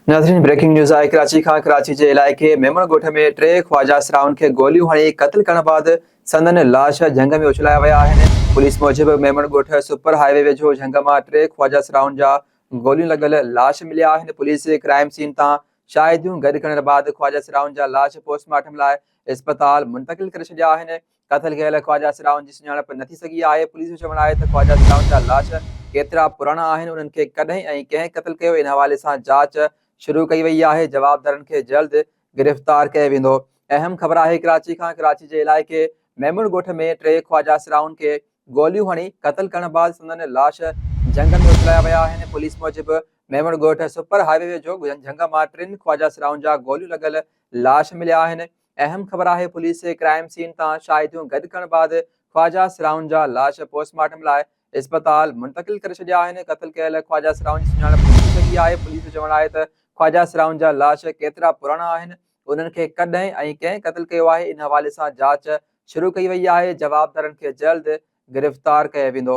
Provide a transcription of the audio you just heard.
नाज़रीन breaking news आहे कराची खां। कराची जे इलाइक़े मेमण ॻोठ में टे ख्वाजा सराउन खे गोलियूं हणी क़त्ल करण बाद संदन लाश झंग में उछलाया विया आहिनि। पुलिस मूजिबि मेमण ॻोठ सुपर हाईवे वेझो झंग मां टे ख्वाजा सराउन जा गोलियूं लॻल लाश मिलिया आहिनि। पुलिस क्राइम सीन तां शाहिदियूं गॾु करण बाद ख्वाजा सराउन जा लाश पोस्टमार्टम लाइ इस्पताल मुंतक़िल करे छॾिया आहिनि। क़त्ल कयल ख्वाजा सराउन जी सुञाणप न थी सघी आहे। पुलिस जो चवणु आहे त ख्वाजा सराउन जा लाश केतिरा पुराणा आहिनि, उन्हनि खे कॾहिं ऐं कंहिं क़त्ल कयो, इन हवाले सां जांच शुरू कई वई आहे। जवाबदारनि खे जल्द गिरफ़्तार कयो वेंदो। अहम ख़बर आहे कराची खां। कराची जे इलाइक़े मेमण ॻोठ में टे ख्वाजा सराउन खे गोलियूं हणी क़त्ल करण बाद संदन लाश झंग में उछलाया विया आहिनि। पुलिस मूजिबि मेमण ॻोठ सुपर हाईवे वेझो झंग मां टिनि ख्वाजा सराउन जा गोलियूं लॻल लाश मिलिया आहिनि। अहम ख़बर आहे पुलिस क्राइम सीन तां शाहिदियूं गॾु करण बाद ख्वाजा सराउन जा लाश पोस्टमार्टम लाइ इस्पताल मुंतक़िल करे छॾिया आहिनि। क़त्ल कयल ख्वाजा सराउन जी सुञाणप न थी सघी आहे। पुलिस जो चवणु आहे त ख्वाजा सराउन जा लाश केतिरा पुराणा आहिनि, उन्हनि खे कॾहिं ऐं कंहिं क़त्ल कयो आहे, इन हवाले सां जांच शुरू कई वई आहे। जवाबदारनि खे जल्द गिरफ़्तार कयो वेंदो।